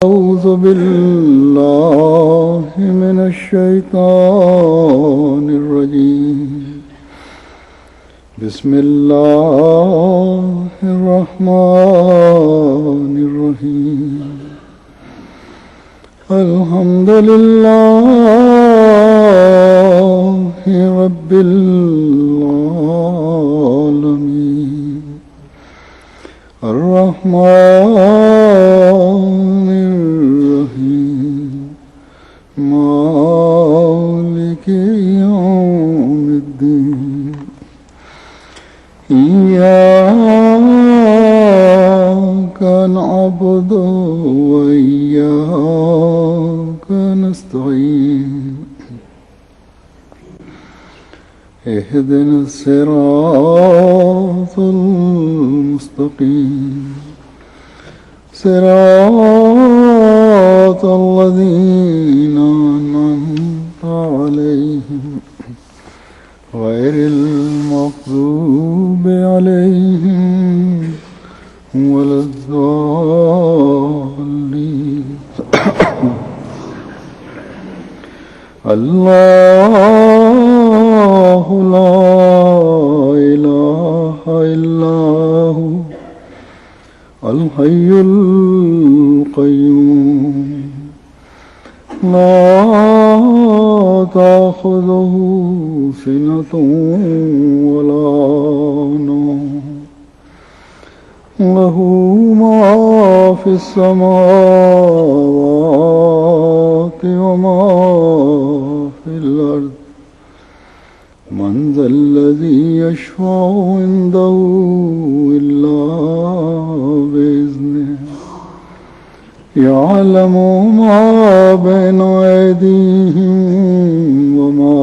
أعوذ بالله من الشيطان الرجيم بسم الله الرحمن الرحيم الحمد لله رب العالمين الرحمن الرحيم مالك يوم الدين إياك نعبد وإياك نستعين اهدنا الصراط المستقيم صراط الذين أنعمت عليهم غير المغضوب عليهم ولا الضالين الله لا إله إلا هو الحي القيوم لا تأخذه سنة ولا نوم له ما في السماوات وما في الأرض من ذا الذي يشفع عنده إلا بإذنه يعلم ما بين أيديهم وما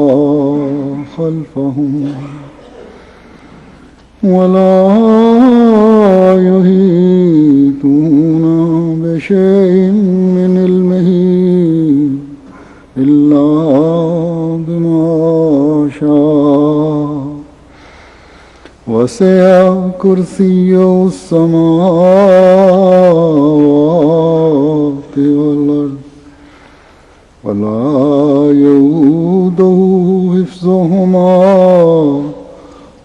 خلفهم ولا يحيطون بشيء من علمه إلا بما شاء وسع كرسيه السماوات والأرض ولا يؤوده حفظهما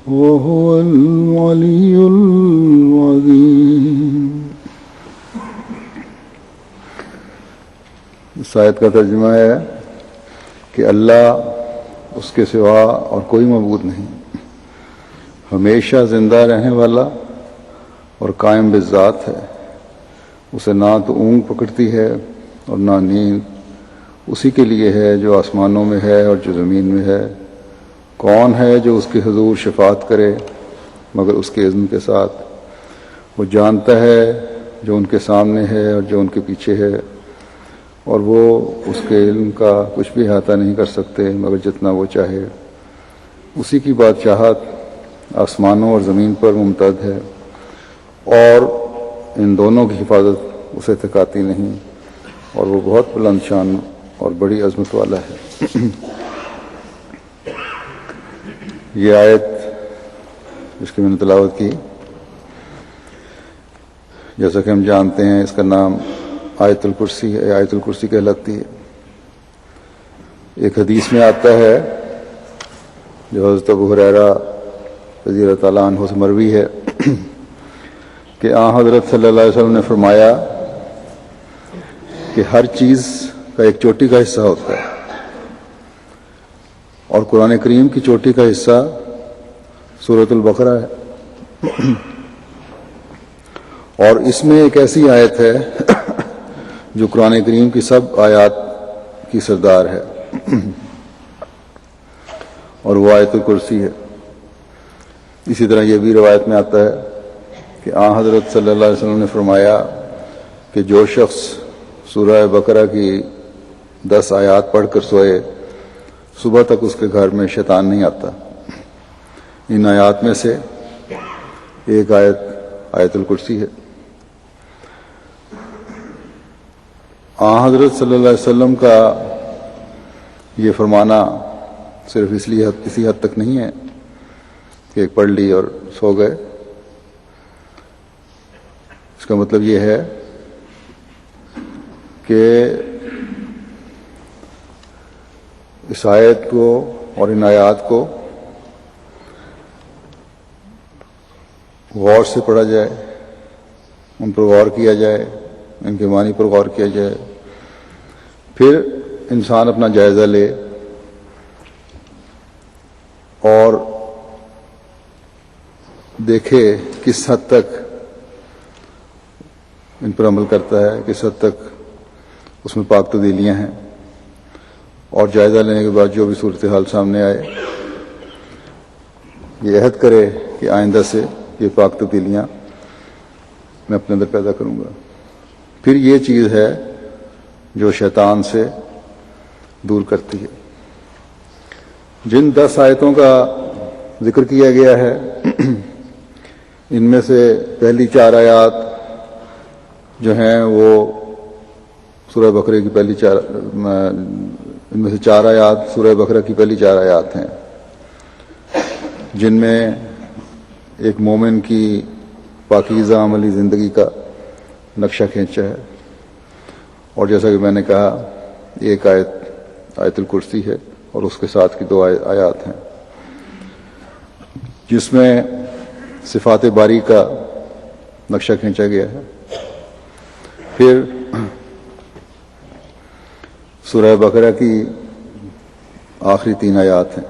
وهو العلي العظيم. اس آیت کا ترجمہ ہے کہ اللہ اس کے سوا اور کوئی معبود نہیں، ہمیشہ زندہ رہنے والا اور قائم بالذات ہے. اسے نہ تو اونگ پکڑتی ہے اور نہ نیند. اسی کے لیے ہے جو آسمانوں میں ہے اور جو زمین میں ہے. کون ہے جو اس کے حضور شفاعت کرے مگر اس کے اذن کے ساتھ؟ وہ جانتا ہے جو ان کے سامنے ہے اور جو ان کے پیچھے ہے، اور وہ اس کے علم کا کچھ بھی احاطہ نہیں کر سکتے مگر جتنا وہ چاہے. اسی کی بادشاہت آسمانوں اور زمین پر ممتد ہے، اور ان دونوں کی حفاظت اسے تھکاتی نہیں، اور وہ بہت بلند شان اور بڑی عظمت والا ہے. یہ آیت جس کی میں نے تلاوت کی، جیسا کہ ہم جانتے ہیں اس کا نام آیت الکرسی ہے، آیت الکرسی کہلاتی ہے. ایک حدیث میں آتا ہے جو حضرت ابو ہریرہ رضی اللہ تعالیٰ عنہ سے مروی ہے کہ آن حضرت صلی اللہ علیہ وسلم نے فرمایا کہ ہر چیز کا ایک چوٹی کا حصہ ہوتا ہے، اور قرآن کریم کی چوٹی کا حصہ سورۃ البقرہ ہے، اور اس میں ایک ایسی آیت ہے جو قرآن کریم کی سب آیات کی سردار ہے، اور وہ آیت الکرسی ہے. اسی طرح یہ بھی روایت میں آتا ہے کہ آن حضرت صلی اللہ علیہ وسلم نے فرمایا کہ جو شخص سورہ بقرہ کی 10 آیات پڑھ کر سوئے، صبح تک اس کے گھر میں شیطان نہیں آتا. ان آیات میں سے ایک آیت آیت الکرسی ہے. آن حضرت صلی اللہ علیہ وسلم کا یہ فرمانا صرف اسی حد تک نہیں ہے کہ ایک پڑھ لی اور سو گئے. اس کا مطلب یہ ہے کہ اس آیت کو اور ان آیات کو غور سے پڑھا جائے، ان پر غور کیا جائے، ان کے معنی پر غور کیا جائے، پھر انسان اپنا جائزہ لے اور دیکھے کس حد تک ان پر عمل کرتا ہے، کس حد تک اس میں پاک تبدیلیاں ہیں، اور جائزہ لینے کے بعد جو بھی صورتحال سامنے آئے یہ عہد کرے کہ آئندہ سے یہ پاک تبدیلیاں میں اپنے اندر پیدا کروں گا۔ پھر یہ چیز ہے جو شیطان سے دور کرتی ہے۔ جن 10 آیتوں کا ذکر کیا گیا ہے ان میں سے پہلی 4 آیات جو ہیں وہ سورہ بقرہ کی پہلی 4 ان میں سے 4 آیات سورہ بقرہ کی پہلی 4 آیات ہیں، جن میں ایک مومن کی پاکیزہ عملی زندگی کا نقشہ کھینچا ہے، اور جیسا کہ میں نے کہا ایک آیت الکرسی ہے اور اس کے ساتھ کی 2 آیات ہیں جس میں صفات باری کا نقشہ کھینچا گیا ہے۔ پھر سورہ بقرہ کی آخری 3 آیات ہیں،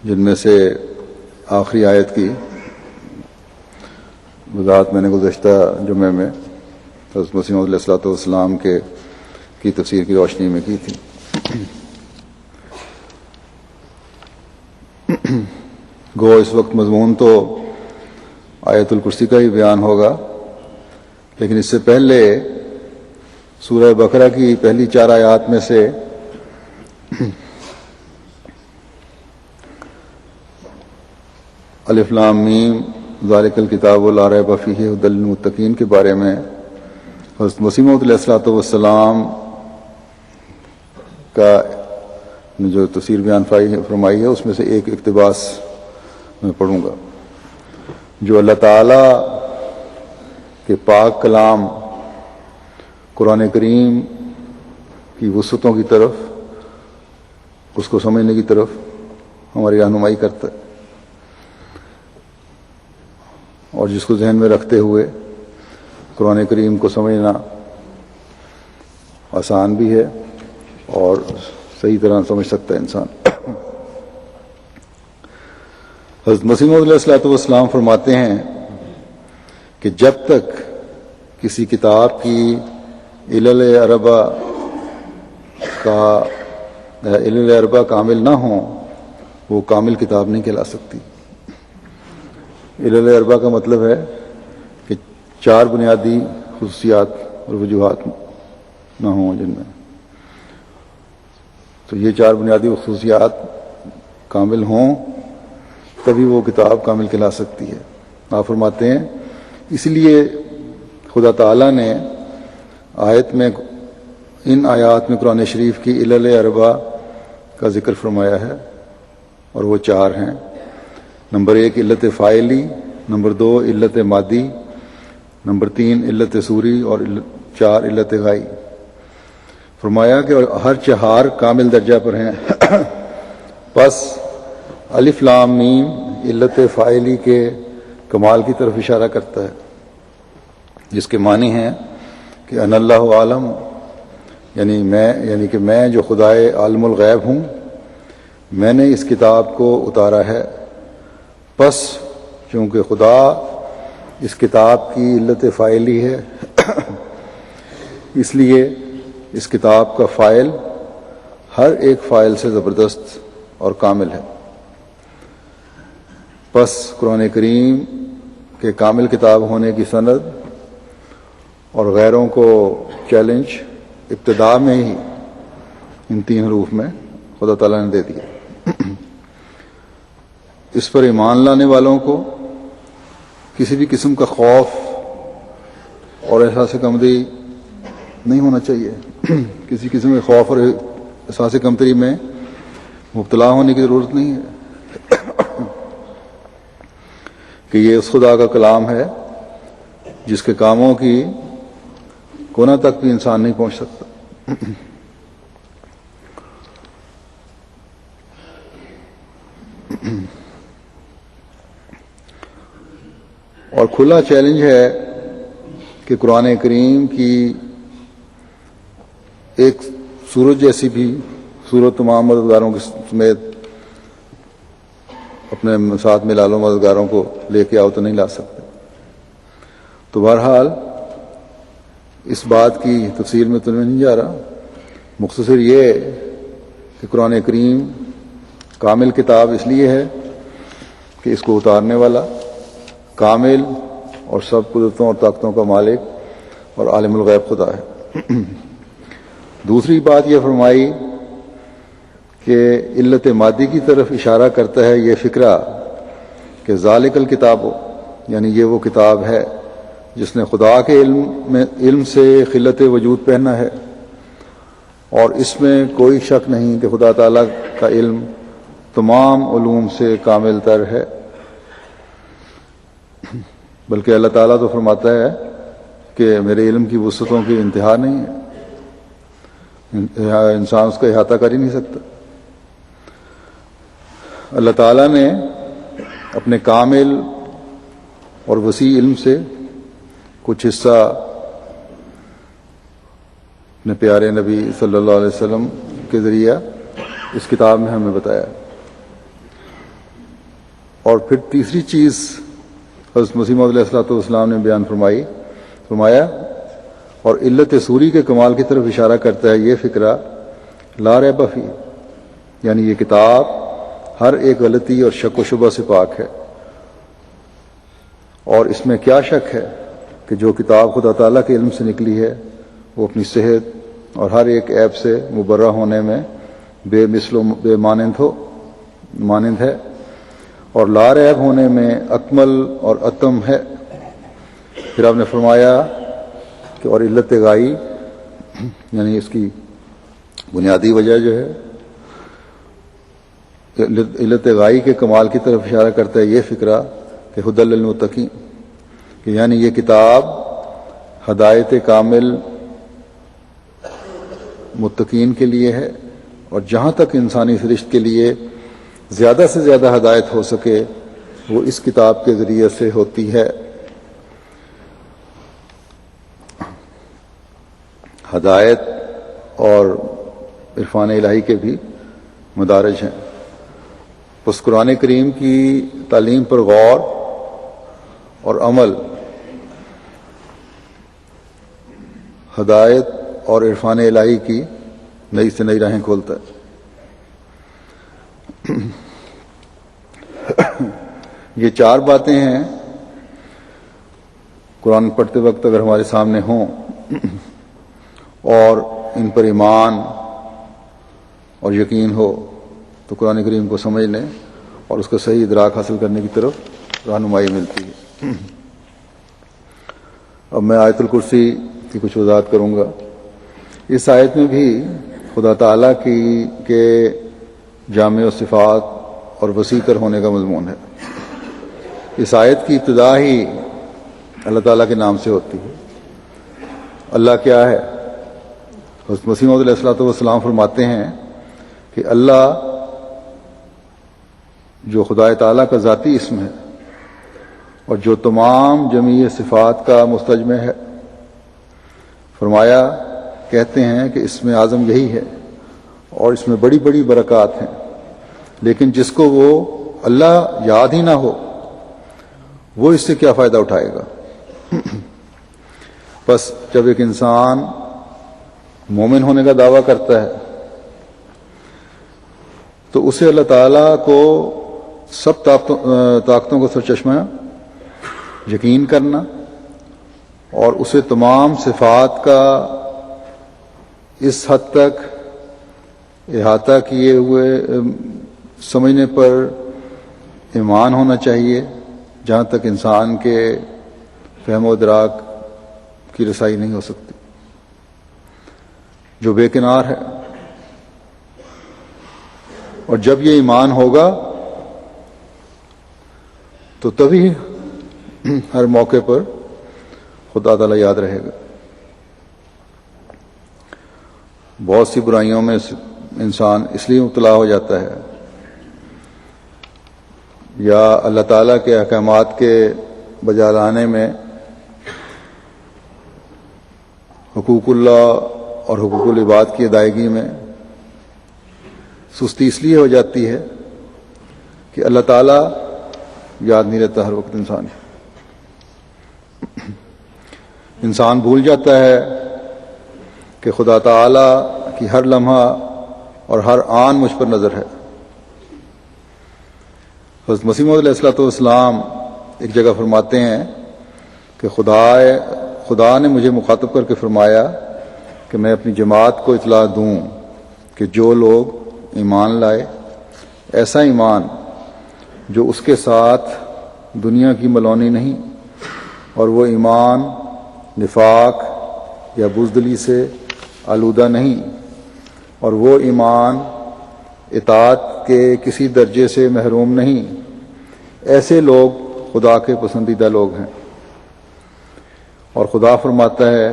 جن میں سے آخری آیت کی وضاحت میں نے گزشتہ جمعے میں حضرت مسیح موعود علیہ الصلوۃ والسلام کی تفسیر کی روشنی میں کی تھی۔ گو اس وقت مضمون تو آیت الکرسی کا ہی بیان ہوگا، لیکن اس سے پہلے سورہ بقرہ کی پہلی 4 آیات میں سے الف لام میم ذالک الکتاب لا ریب فیہ ھدی للمتقین کے بارے میں حضرت مسیح موعود علیہ الصلوۃ والسلام کا جو تفسیر بیان فرمائی ہے اس میں سے ایک اقتباس میں پڑھوں گا، جو اللہ تعالیٰ کے پاک کلام قرآن کریم کی وسعتوں کی طرف، اس کو سمجھنے کی طرف ہماری رہنمائی کرتا ہے، اور جس کو ذہن میں رکھتے ہوئے قرآن کریم کو سمجھنا آسان بھی ہے اور صحیح طرح سمجھ سکتا ہے انسان۔ حضرت مسیح موعود علیہ الصلوۃ والسلام فرماتے ہیں کہ جب تک کسی کتاب کی علل اربع کامل نہ ہوں وہ کامل کتاب نہیں کہلا سکتی۔ علل اربع کا مطلب ہے کہ 4 بنیادی خصوصیات اور وجوہات نہ ہوں جن میں، تو یہ 4 بنیادی خصوصیات کامل ہوں تبھی وہ کتاب کامل کہلا سکتی ہے۔ آپ فرماتے ہیں اس لیے خدا تعالیٰ نے ان آیات میں قرآن شریف کی علل اربع کا ذکر فرمایا ہے، اور وہ 4 ہیں۔ نمبر 1 علت فاعلی، نمبر 2 علت مادی، نمبر 3 علت صوری، اور 4 علت غائی۔ فرمایا کہ ہر 4 کامل درجہ پر ہیں۔ پس الف لام میم علت فاعلی کے کمال کی طرف اشارہ کرتا ہے، جس کے معنی ہیں کہ ان اللہ عالم، یعنی کہ میں جو خدائے عالم الغیب ہوں، میں نے اس کتاب کو اتارا ہے، پس چونکہ خدا اس کتاب کی علت فاعلی ہے اس لیے اس کتاب کا فاعل ہر ایک فاعل سے زبردست اور کامل ہے۔ پس قرآن کریم کے کامل کتاب ہونے کی سند اور غیروں کو چیلنج ابتدا میں ہی ان 3 حروف میں خدا تعالیٰ نے دے دیا۔ اس پر ایمان لانے والوں کو کسی بھی قسم کا خوف اور احساس کمتری نہیں ہونا چاہیے، کسی قسم کے خوف اور احساس کمتری میں مبتلا ہونے کی ضرورت نہیں ہے کہ یہ اس خدا کا کلام ہے جس کے کاموں کی کونا تک بھی انسان نہیں پہنچ سکتا. اور کھلا چیلنج ہے کہ قرآن کریم کی ایک سورج جیسی بھی سورت تمام مددگاروں کے سمیت اپنے ساتھ ملا لو مددگاروں کو لے کے آؤ تو نہیں لا سکتے. تو بہرحال اس بات کی تفصیل میں تو میں نہیں جا رہا. مختصر یہ کہ قرآن کریم کامل کتاب اس لیے ہے کہ اس کو اتارنے والا کامل اور سب قدرتوں اور طاقتوں کا مالک اور عالم الغیب خدا ہے. دوسری بات یہ فرمائی کہ علت مادی کی طرف اشارہ کرتا ہے یہ فکرہ کہ ذالک الکتاب، یعنی یہ وہ کتاب ہے جس نے خدا کے علم سے خلت وجود پہنا ہے، اور اس میں کوئی شک نہیں کہ خدا تعالیٰ کا علم تمام علوم سے کامل تر ہے. بلکہ اللہ تعالیٰ تو فرماتا ہے کہ میرے علم کی وسعتوں کی انتہا نہیں ہے، انسان اس کا احاطہ کر ہی نہیں سکتا. اللہ تعالیٰ نے اپنے کامل اور وسیع علم سے کچھ حصہ اپنے پیارے نبی صلی اللہ علیہ وسلم کے ذریعہ اس کتاب میں ہمیں بتایا. اور پھر تیسری چیز حضرت مسیح موعود علیہ الصلوۃ والسلام نے بیان فرمایا اور علت سوری کے کمال کی طرف اشارہ کرتا ہے یہ فکرہ لا ریب فی، یعنی یہ کتاب ہر ایک غلطی اور شک و شبہ سے پاک ہے. اور اس میں کیا شک ہے کہ جو کتاب خدا تعالیٰ کے علم سے نکلی ہے وہ اپنی صحت اور ہر ایک عیب سے مبرہ ہونے میں بے مثل و بے مانند ہے، اور لا ریب ہونے میں اکمل اور اتم ہے. پھر آپ نے فرمایا کہ اور علت غائی، یعنی اس کی بنیادی وجہ جو ہے علت غائی کے کمال کی طرف اشارہ کرتا ہے یہ فکرہ کہ ہدی للمتقین، کہ یعنی یہ کتاب ہدایت کامل متقین کے لیے ہے، اور جہاں تک انسانی سرشت کے لیے زیادہ سے زیادہ ہدایت ہو سکے وہ اس کتاب کے ذریعے سے ہوتی ہے. ہدایت اور عرفان الہی کے بھی مدارج ہیں. اس قرآن کریم کی تعلیم پر غور اور عمل ہدایت اور عرفان الہی کی نئی سے نئی راہیں کھولتا ہے. یہ چار باتیں ہیں قرآن پڑھتے وقت اگر ہمارے سامنے ہوں اور ان پر ایمان اور یقین ہو تو قرآن کریم کو سمجھنے اور اس کا صحیح ادراک حاصل کرنے کی طرف رہنمائی ملتی ہے. اب میں آیت الکرسی کی کچھ وضاحت کروں گا. اس آیت میں بھی خدا تعالیٰ کے جامع صفات اور وسیع تر ہونے کا مضمون ہے. اس آیت کی ابتدا ہی اللہ تعالیٰ کے نام سے ہوتی ہے. اللہ کیا ہے؟ حضرت مسیح موعود علیہ الصلوۃ والسلام فرماتے ہیں کہ اللہ جو خدا تعالیٰ کا ذاتی اسم ہے اور جو تمام جمیع صفات کا مستجمع ہے، فرمایا کہتے ہیں کہ اسم اعظم یہی ہے اور اس میں بڑی بڑی برکات ہیں، لیکن جس کو وہ اللہ یاد ہی نہ ہو وہ اس سے کیا فائدہ اٹھائے گا. بس جب ایک انسان مومن ہونے کا دعویٰ کرتا ہے تو اسے اللہ تعالیٰ کو سب طاقتوں کو سرچشمہ یقین کرنا اور اسے تمام صفات کا اس حد تک احاطہ کیے ہوئے سمجھنے پر ایمان ہونا چاہیے جہاں تک انسان کے فہم و ادراک کی رسائی نہیں ہو سکتی، جو بے کنار ہے. اور جب یہ ایمان ہوگا تو تبھی ہر موقع پر خدا تعالیٰ یاد رہے گا. بہت سی برائیوں میں انسان اس لیے مبتلا ہو جاتا ہے یا اللہ تعالیٰ کے احکامات کے بجا لانے میں حقوق اللہ اور حقوق العباد کی ادائیگی میں سستی اس لیے ہو جاتی ہے کہ اللہ تعالیٰ یاد نہیں رہتا ہر وقت انسان بھول جاتا ہے کہ خدا تعالیٰ کی ہر لمحہ اور ہر آن مجھ پر نظر ہے۔ حضرت مسیح موعود علیہ الصلوۃ والسلام ایک جگہ فرماتے ہیں کہ خدا نے مجھے مخاطب کر کے فرمایا کہ میں اپنی جماعت کو اطلاع دوں کہ جو لوگ ایمان لائے، ایسا ایمان جو اس کے ساتھ دنیا کی ملونی نہیں، اور وہ ایمان نفاق یا بزدلی سے آلودہ نہیں، اور وہ ایمان اطاعت کے کسی درجے سے محروم نہیں، ایسے لوگ خدا کے پسندیدہ لوگ ہیں۔ اور خدا فرماتا ہے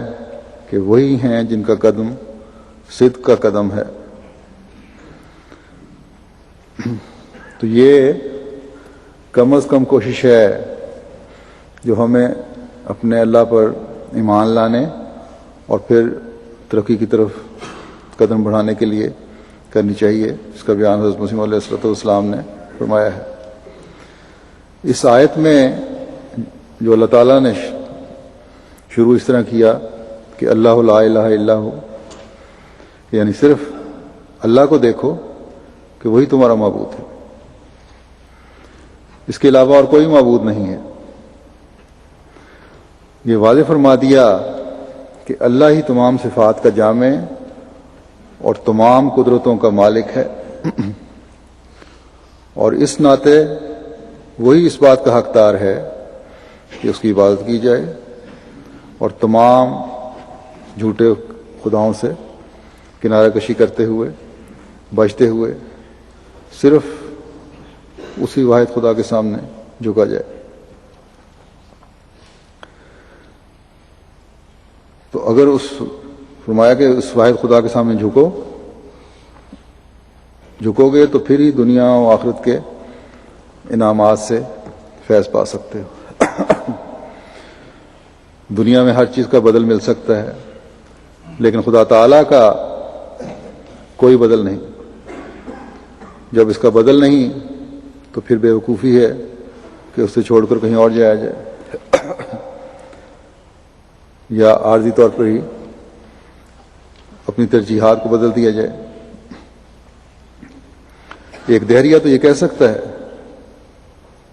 کہ وہی ہیں جن کا قدم صدق کا قدم ہے۔ تو یہ کم از کم کوشش ہے جو ہمیں اپنے اللہ پر ایمان لانے اور پھر ترقی کی طرف قدم بڑھانے کے لیے کرنی چاہیے، اس کا بیان حضرت مسیح علیہ الصلوۃ والسلام نے فرمایا ہے۔ اس آیت میں جو اللہ تعالیٰ نے شروع اس طرح کیا کہ اللہ لا الہ الا ہو، یعنی صرف اللہ کو دیکھو کہ وہی تمہارا معبود ہے، اس کے علاوہ اور کوئی معبود نہیں ہے۔ یہ واضح فرما دیا کہ اللہ ہی تمام صفات کا جامع اور تمام قدرتوں کا مالک ہے، اور اس ناطے وہی اس بات کا حقدار ہے کہ اس کی عبادت کی جائے، اور تمام جھوٹے خداؤں سے کنارہ کشی کرتے ہوئے، بچتے ہوئے صرف اسی واحد خدا کے سامنے جھکا جائے۔ تو اگر فرمایا کہ اس واحد خدا کے سامنے جھکو گے تو پھر ہی دنیا و آخرت کے انعامات سے فیض پا سکتے ہو۔ دنیا میں ہر چیز کا بدل مل سکتا ہے، لیکن خدا تعالیٰ کا کوئی بدل نہیں۔ جب اس کا بدل نہیں تو پھر بے وقوفی ہے کہ اسے چھوڑ کر کہیں اور جایا جائے، یا عارضی طور پر ہی اپنی ترجیحات کو بدل دیا جائے۔ ایک دہریہ تو یہ کہہ سکتا ہے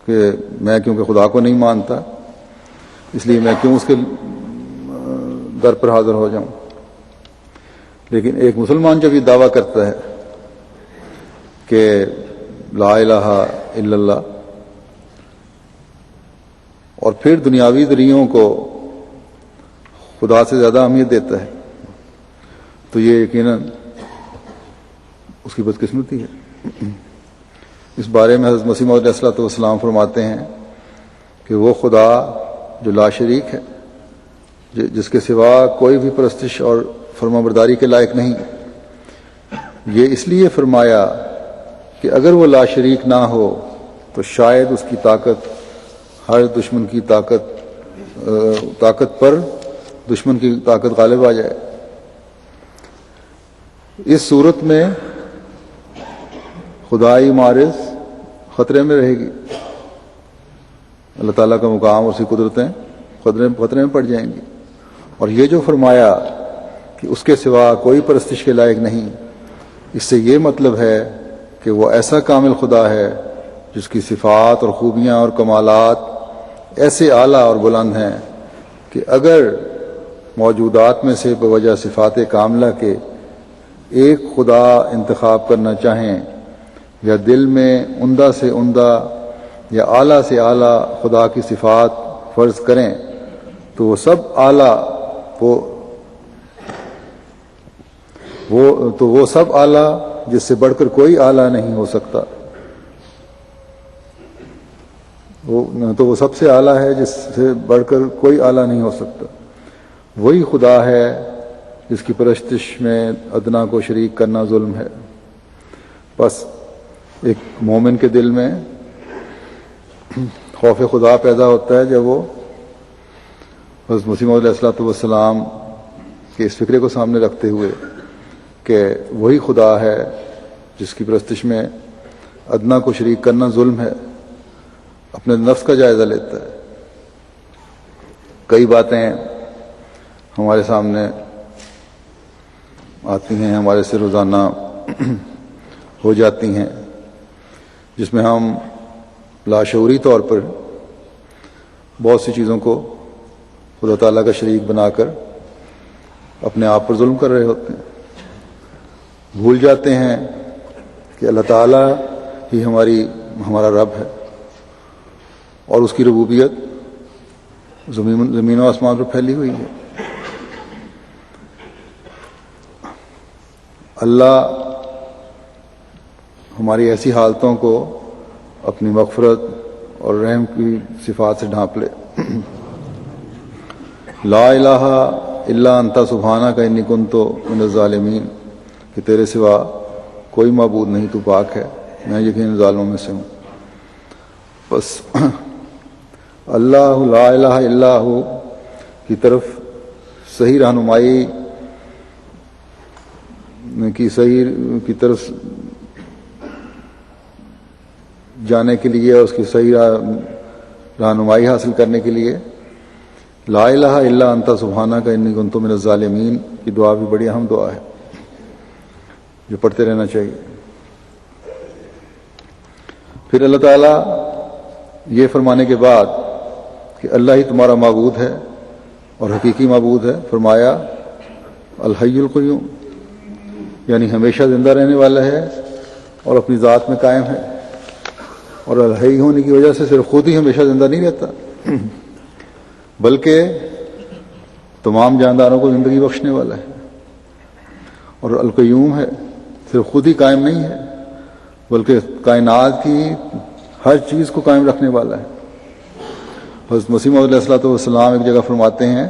کہ میں کیونکہ خدا کو نہیں مانتا اس لیے میں کیوں اس کے در پر حاضر ہو جاؤں، لیکن ایک مسلمان جب یہ دعویٰ کرتا ہے کہ لا الہ الا اللہ اور پھر دنیاوی ذریعوں کو خدا سے زیادہ اہمیت دیتا ہے، تو یہ یقیناً اس کی بدقسمتی ہے۔ اس بارے میں حضرت مسیح موعود علیہ الصلوۃ والسلام فرماتے ہیں کہ وہ خدا جو لا شریک ہے، جس کے سوا کوئی بھی پرستش اور فرمانبرداری کے لائق نہیں، یہ اس لیے فرمایا کہ اگر وہ لا شریک نہ ہو تو شاید اس کی طاقت ہر دشمن کی طاقت پر دشمن کی طاقت غالب آ جائے۔ اس صورت میں خدائی معرض خطرے میں رہے گی، اللہ تعالیٰ کا مقام اور اس کی قدرتیں خطرے میں پڑ جائیں گی۔ اور یہ جو فرمایا کہ اس کے سوا کوئی پرستش کے لائق نہیں، اس سے یہ مطلب ہے کہ وہ ایسا کامل خدا ہے جس کی صفات اور خوبیاں اور کمالات ایسے اعلیٰ اور بلند ہیں کہ اگر موجودات میں سے بوجہ صفات کاملہ کے ایک خدا انتخاب کرنا چاہیں یا دل میں عمدہ سے عمدہ یا اعلیٰ سے اعلیٰ خدا کی صفات فرض کریں تو وہ سب اعلیٰ وہ سب اعلیٰ جس سے بڑھ کر کوئی اعلیٰ نہیں ہو سکتا، وہ سب سے اعلیٰ ہے جس سے بڑھ کر کوئی اعلیٰ نہیں ہو سکتا۔ وہی خدا ہے جس کی پرستش میں ادنا کو شریک کرنا ظلم ہے۔ بس ایک مومن کے دل میں خوف خدا پیدا ہوتا ہے جب وہ حضرت مسیح موعود علیہ الصلوۃ والسلام کے اس فکرے کو سامنے رکھتے ہوئے کہ وہی خدا ہے جس کی پرستش میں ادنا کو شریک کرنا ظلم ہے، اپنے نفس کا جائزہ لیتا ہے۔ کئی باتیں ہمارے سامنے آتی ہیں، ہمارے سے روزانہ ہو جاتی ہیں، جس میں ہم لاشعوری طور پر بہت سی چیزوں کو خدا تعالیٰ کا شریک بنا کر اپنے آپ پر ظلم کر رہے ہوتے ہیں۔ بھول جاتے ہیں کہ اللہ تعالیٰ ہی ہمارا رب ہے، اور اس کی ربوبیت زمین و آسمان پر پھیلی ہوئی ہے۔ اللہ ہماری ایسی حالتوں کو اپنی مغفرت اور رحم کی صفات سے ڈھانپ لے۔ لا الہ الا انت سبحانک انی کنت من الظالمین، کہ تیرے سوا کوئی معبود نہیں، تو پاک ہے، میں یقیناً ظالموں میں سے ہوں۔ بس اللہ لا الہ الا ہو کی طرف صحیح رہنمائی کی طرف جانے کے لیے، اس کی صحیح رہنمائی حاصل کرنے کے لیے لا الہ الا انت سبحانک انی کنت من الظالمین کی دعا بھی بڑی اہم دعا ہے جو پڑھتے رہنا چاہیے۔ پھر اللہ تعالیٰ یہ فرمانے کے بعد کہ اللہ ہی تمہارا معبود ہے اور حقیقی معبود ہے، فرمایا الحی القیوم، یعنی ہمیشہ زندہ رہنے والا ہے اور اپنی ذات میں قائم ہے، اور الحی ہونے کی وجہ سے صرف خود ہی ہمیشہ زندہ نہیں رہتا بلکہ تمام جانداروں کو زندگی بخشنے والا ہے، اور القیوم ہے، صرف خود ہی قائم نہیں ہے بلکہ کائنات کی ہر چیز کو قائم رکھنے والا ہے۔ حضرت مسیح موعود علیہ الصلوۃ والسلام ایک جگہ فرماتے ہیں،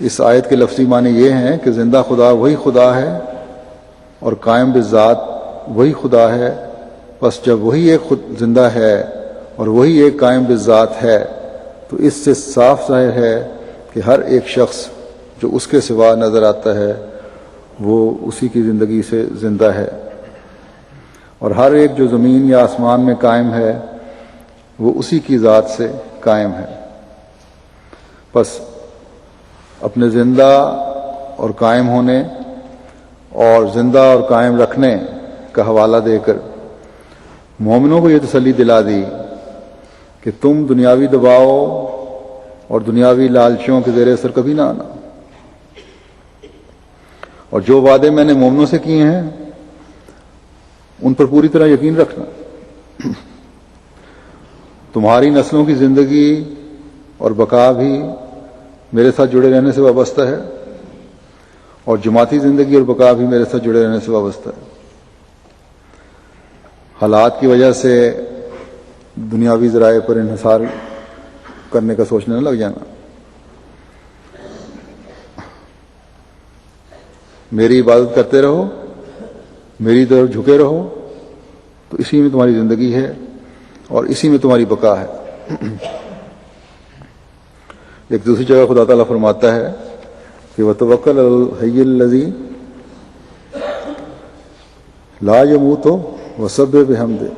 اس آیت کے لفظی معنی یہ ہیں کہ زندہ خدا وہی خدا ہے اور قائم بالذات وہی خدا ہے، بس جب وہی ایک خود زندہ ہے اور وہی ایک قائم بالذات ہے تو اس سے صاف ظاہر ہے کہ ہر ایک شخص جو اس کے سوا نظر آتا ہے وہ اسی کی زندگی سے زندہ ہے، اور ہر ایک جو زمین یا آسمان میں قائم ہے وہ اسی کی ذات سے قائم ہے۔ بس اپنے زندہ اور قائم ہونے اور زندہ اور قائم رکھنے کا حوالہ دے کر مومنوں کو یہ تسلی دلا دی کہ تم دنیاوی دباؤ اور دنیاوی لالچوں کے زیر اثر کبھی نہ آنا، اور جو وعدے میں نے مومنوں سے کیے ہیں ان پر پوری طرح یقین رکھنا۔ تمہاری نسلوں کی زندگی اور بقا بھی میرے ساتھ جڑے رہنے سے وابستہ ہے، اور جماعتی زندگی اور بقا بھی میرے ساتھ جڑے رہنے سے وابستہ ہے۔ حالات کی وجہ سے دنیاوی ذرائع پر انحصار کرنے کا سوچنے نہ لگ جانا۔ میری عبادت کرتے رہو، میری طرف جھکے رہو، تو اسی میں تمہاری زندگی ہے اور اسی میں تمہاری بقا ہے۔ ایک دوسری جگہ خدا تعالیٰ فرماتا ہے کہ وَتَوَكَّلْ عَلَى الْحَيِّ الَّذِي لَا يَمُوتُ وَسَبِّحْ بِحَمْدِهِ،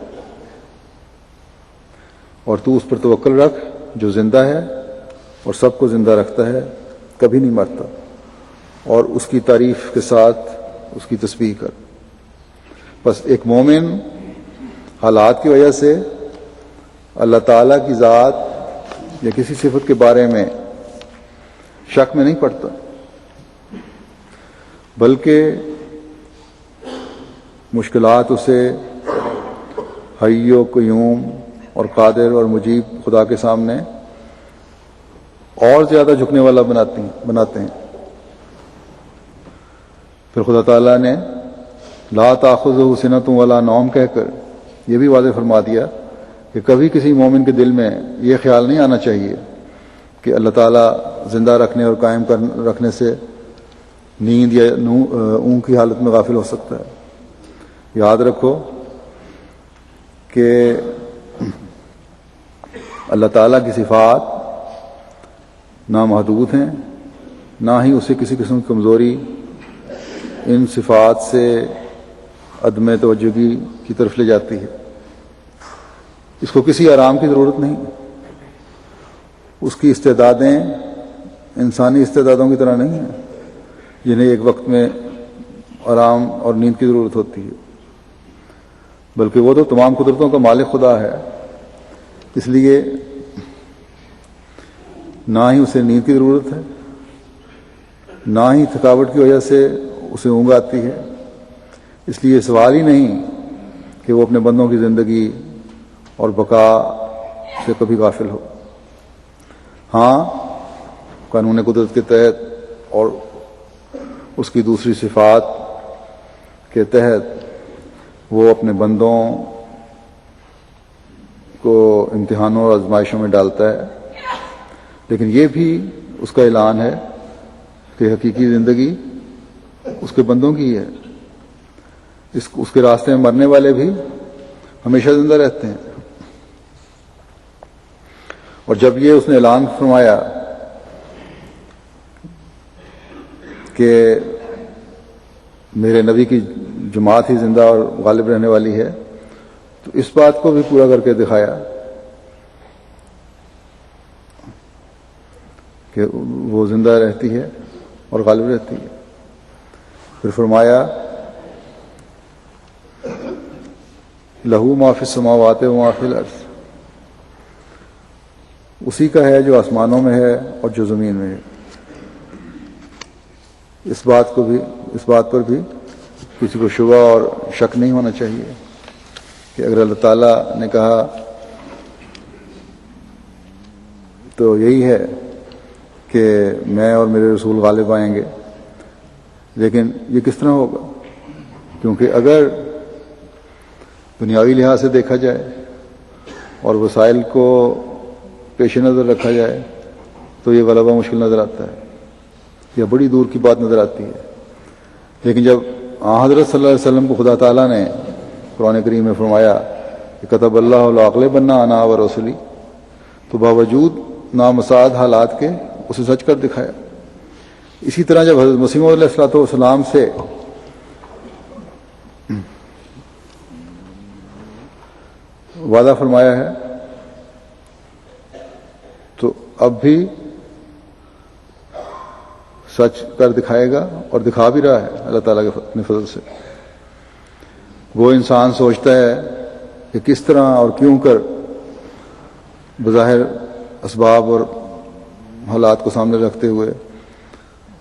اور تو اس پر توکل رکھ جو زندہ ہے اور سب کو زندہ رکھتا ہے، کبھی نہیں مرتا، اور اس کی تعریف کے ساتھ اس کی تسبیح کر۔ بس ایک مومن حالات کی وجہ سے اللہ تعالیٰ کی ذات یا کسی صفت کے بارے میں شک میں نہیں پڑتا، بلکہ مشکلات اسے حی و قیوم اور قادر اور مجیب خدا کے سامنے اور زیادہ جھکنے والا بناتے ہیں۔ پھر خدا تعالیٰ نے لا تأخذہ سنۃ ولا نوم کہہ کر یہ بھی واضح فرما دیا کہ کبھی کسی مومن کے دل میں یہ خیال نہیں آنا چاہیے کہ اللہ تعالیٰ زندہ رکھنے اور قائم رکھنے سے نیند یا اونگ کی حالت میں غافل ہو سکتا ہے۔ یاد رکھو کہ اللہ تعالیٰ کی صفات نامحدود ہیں، نہ ہی اسے کسی قسم کی کمزوری ان صفات سے عدم توجہی کی طرف لے جاتی ہے۔ اس کو کسی آرام کی ضرورت نہیں، اس کی استعدادیں انسانی استعدادوں کی طرح نہیں ہیں جنہیں ایک وقت میں آرام اور نیند کی ضرورت ہوتی ہے، بلکہ وہ تو تمام قدرتوں کا مالک خدا ہے، اس لیے نہ ہی اسے نیند کی ضرورت ہے، نہ ہی تھکاوٹ کی وجہ سے اسے اونگ آتی ہے۔ اس لیے سوال ہی نہیں کہ وہ اپنے بندوں کی زندگی اور بقا سے کبھی غافل ہو۔ ہاں، قانون قدرت کے تحت اور اس کی دوسری صفات کے تحت وہ اپنے بندوں کو امتحانوں اور آزمائشوں میں ڈالتا ہے، لیکن یہ بھی اس کا اعلان ہے کہ حقیقی زندگی اس کے بندوں کی ہے۔ اس کے راستے میں مرنے والے بھی ہمیشہ زندہ رہتے ہیں۔ اور جب یہ اس نے اعلان فرمایا کہ میرے نبی کی جماعت ہی زندہ اور غالب رہنے والی ہے، تو اس بات کو بھی پورا کر کے دکھایا کہ وہ زندہ رہتی ہے اور غالب رہتی ہے۔ پھر فرمایا لہو ما فی السماوات و ما فی الارض، اسی کا ہے جو آسمانوں میں ہے اور جو زمین میں ہے۔ اس بات پر بھی کسی کو شبہ اور شک نہیں ہونا چاہیے کہ اگر اللہ تعالیٰ نے کہا تو یہی ہے کہ میں اور میرے رسول غالب آئیں گے، لیکن یہ کس طرح ہوگا؟ کیونکہ اگر دنیاوی لحاظ سے دیکھا جائے اور وسائل کو پیش نظر رکھا جائے تو یہ غلبہ مشکل نظر آتا ہے، یا بڑی دور کی بات نظر آتی ہے۔ لیکن جب حضرت صلی اللہ علیہ وسلم کو خدا تعالیٰ نے قرآن کریم میں فرمایا کہ کتب اللہ لأغلبن انا ورسلی، تو باوجود نامساعد حالات کے اسے سچ کر دکھایا۔ اسی طرح جب حضرت مسیح علیہ الصلوۃ والسلام سے وعدہ فرمایا ہے تو اب بھی سچ کر دکھائے گا، اور دکھا بھی رہا ہے اللہ تعالیٰ کے اپنے فضل سے۔ وہ انسان سوچتا ہے کہ کس طرح اور کیوں کر بظاہر اسباب اور حالات کو سامنے رکھتے ہوئے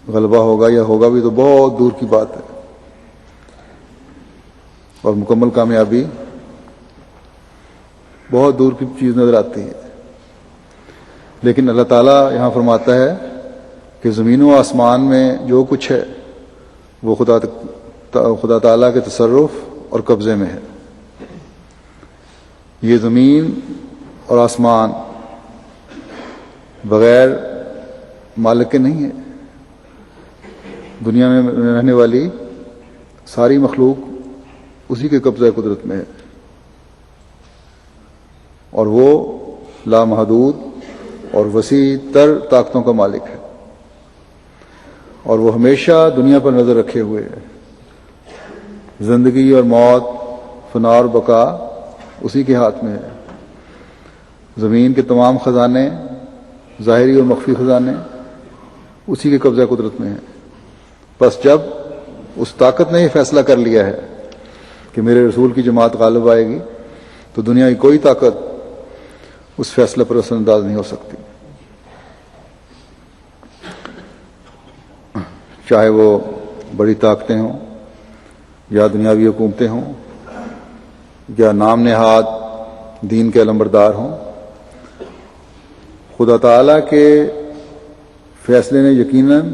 غلبہ ہوگا، یا ہوگا بھی تو بہت دور کی بات ہے، اور مکمل کامیابی بہت دور کی چیز نظر آتی ہے۔ لیکن اللہ تعالیٰ یہاں فرماتا ہے کہ زمین و آسمان میں جو کچھ ہے وہ خدا تعالیٰ کے تصرف اور قبضے میں ہے۔ یہ زمین اور آسمان بغیر مالک کے نہیں ہے۔ دنیا میں رہنے والی ساری مخلوق اسی کے قبضہ قدرت میں ہے، اور وہ لامحدود اور وسیع تر طاقتوں کا مالک ہے، اور وہ ہمیشہ دنیا پر نظر رکھے ہوئے ہے۔ زندگی اور موت، فنا اور بقا اسی کے ہاتھ میں ہے۔ زمین کے تمام خزانے، ظاہری اور مخفی خزانے اسی کے قبضہ قدرت میں ہیں۔ بس جب اس طاقت نے یہ فیصلہ کر لیا ہے کہ میرے رسول کی جماعت غالب آئے گی، تو دنیا کی کوئی طاقت اس فیصلے پر اثر انداز نہیں ہو سکتی، چاہے وہ بڑی طاقتیں ہوں یا دنیاوی حکومتیں ہوں یا نام نہاد دین کے علمبردار ہوں۔ خدا تعالیٰ کے فیصلے نے یقیناً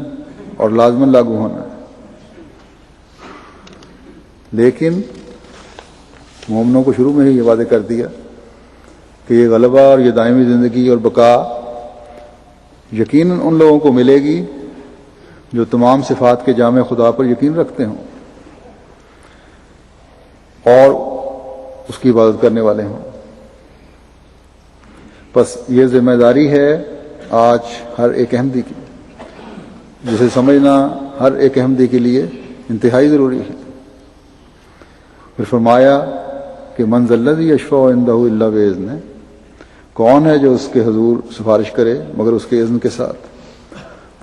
اور لازماً لاگو ہونا ہے، لیکن مومنوں کو شروع میں ہی یہ وعدے کر دیا کہ یہ غلبہ اور یہ دائمی زندگی اور بقا یقیناً ان لوگوں کو ملے گی جو تمام صفات کے جامع خدا پر یقین رکھتے ہوں اور اس کی عبادت کرنے والے ہوں۔ بس یہ ذمہ داری ہے آج ہر ایک احمدی کی، جسے سمجھنا ہر ایک احمدی کے لیے انتہائی ضروری ہے۔ پھر فرمایا کہ من ذا الذی یشفع عندہ الا بإذنہ، کون ہے جو اس کے حضور سفارش کرے مگر اس کے اذن کے ساتھ۔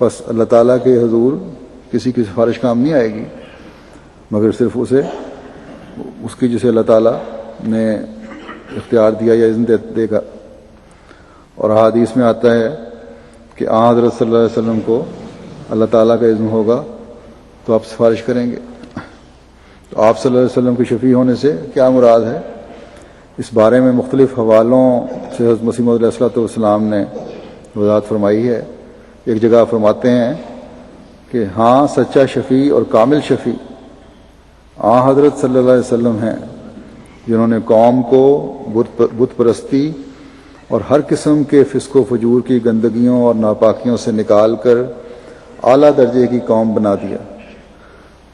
بس اللہ تعالیٰ کے حضور کسی کی سفارش کام نہیں آئے گی مگر صرف اس کی جسے اللہ تعالیٰ نے اختیار دیا یا اذن دے گا۔ اور احادیث میں آتا ہے کہ حضرت صلی اللہ علیہ وسلم کو اللہ تعالیٰ کا اذن ہوگا تو آپ سفارش کریں گے۔ تو آپ صلی اللہ علیہ وسلم کے شفیع ہونے سے کیا مراد ہے؟ اس بارے میں مختلف حوالوں سے حضرت مسیح موعود علیہ الصلوۃ والسلام نے وضاحت فرمائی ہے۔ ایک جگہ فرماتے ہیں کہ ہاں سچا شفیع اور کامل شفیع حضرت صلی اللہ علیہ وسلم ہیں، جنہوں نے قوم کو بت پرستی اور ہر قسم کے فسق و فجور کی گندگیوں اور ناپاکیوں سے نکال کر اعلیٰ درجے کی قوم بنا دیا۔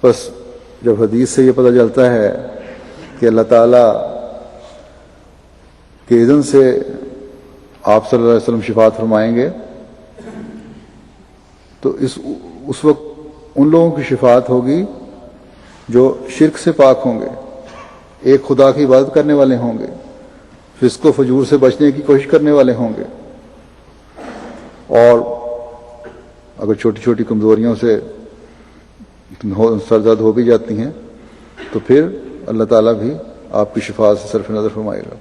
بس جب حدیث سے یہ پتہ چلتا ہے کہ اللہ تعالیٰ کے اذن سے آپ صلی اللہ علیہ وسلم شفاعت فرمائیں گے تو اس وقت ان لوگوں کی شفاعت ہوگی جو شرک سے پاک ہوں گے، ایک خدا کی عبادت کرنے والے ہوں گے، فسق و فجور سے بچنے کی کوشش کرنے والے ہوں گے، اور اگر چھوٹی چھوٹی کمزوریوں سے سرزد ہو بھی جاتی ہیں تو پھر اللہ تعالیٰ بھی آپ کی شفاعت سے صرف نظر فرمائے گا۔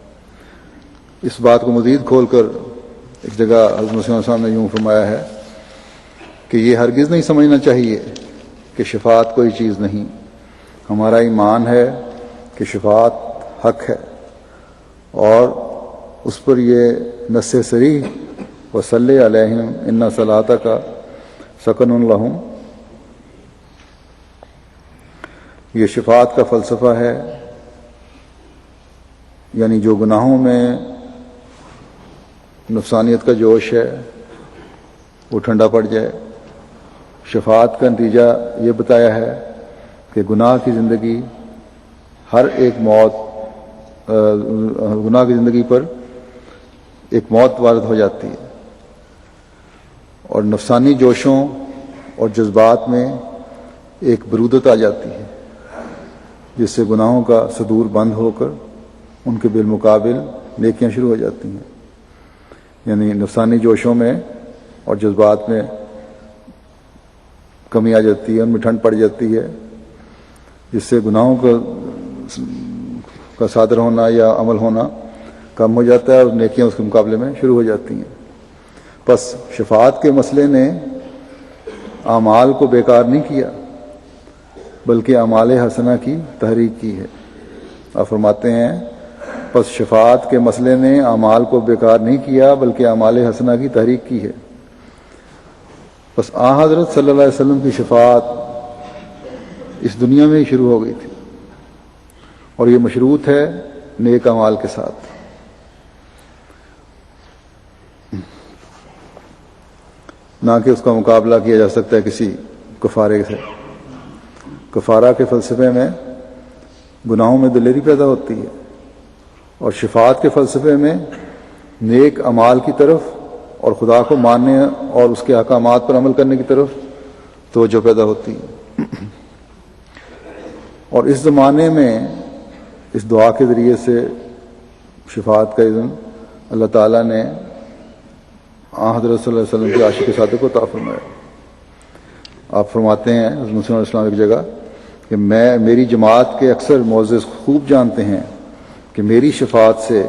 اس بات کو مزید کھول کر ایک جگہ حضرت مسیح صاحب نے یوں فرمایا ہے کہ یہ ہرگز نہیں سمجھنا چاہیے کہ شفاعت کوئی چیز نہیں۔ ہمارا ایمان ہے کہ شفاعت حق ہے اور اس پر یہ نص صریح وصلی علیہم ان صلاتک سکن لہم، یہ شفاعت کا فلسفہ ہے، یعنی جو گناہوں میں نفسانیت کا جوش ہے وہ ٹھنڈا پڑ جائے۔ شفاعت کا نتیجہ یہ بتایا ہے کہ گناہ کی زندگی گناہ کی زندگی پر ایک موت وارد ہو جاتی ہے، اور نفسانی جوشوں اور جذبات میں ایک برودت آ جاتی ہے جس سے گناہوں کا صدور بند ہو کر ان کے بالمقابل نیکیاں شروع ہو جاتی ہیں۔ یعنی نفسانی جوشوں میں اور جذبات میں کمی آ جاتی ہے، ان میں ٹھنڈ پڑ جاتی ہے، جس سے گناہوں کا صادر ہونا یا عمل ہونا کم ہو جاتا ہے اور نیکیاں اس کے مقابلے میں شروع ہو جاتی ہیں۔ بس شفاعت کے مسئلے نے اعمال کو بیکار نہیں کیا بلکہ اعمال حسنہ کی تحریک کی ہے۔ آپ فرماتے ہیں پس شفاعت کے مسئلے نے اعمال کو بیکار نہیں کیا بلکہ اعمال حسنہ کی تحریک کی ہے۔ بس حضرت صلی اللہ علیہ وسلم کی شفاعت اس دنیا میں ہی شروع ہو گئی تھی، اور یہ مشروط ہے نیک اعمال کے ساتھ۔ نہ کہ اس کا مقابلہ کیا جا سکتا ہے کسی کفارے سے۔ کفارہ کے فلسفے میں گناہوں میں دلیری پیدا ہوتی ہے، اور شفاعت کے فلسفے میں نیک اعمال کی طرف اور خدا کو ماننے اور اس کے احکامات پر عمل کرنے کی طرف توجہ پیدا ہوتی ہے۔ اور اس زمانے میں اس دعا کے ذریعے سے شفاعت کا اذن اللہ تعالیٰ نے حضرت صلی اللہ علیہ وسلم کے عاشق صادق کو عطا فرمایا۔ آپ فرماتے ہیں حضرت مسیح علیہ السلام ایک جگہ کہ میری جماعت کے اکثر معزز خوب جانتے ہیں کہ میری شفاعت سے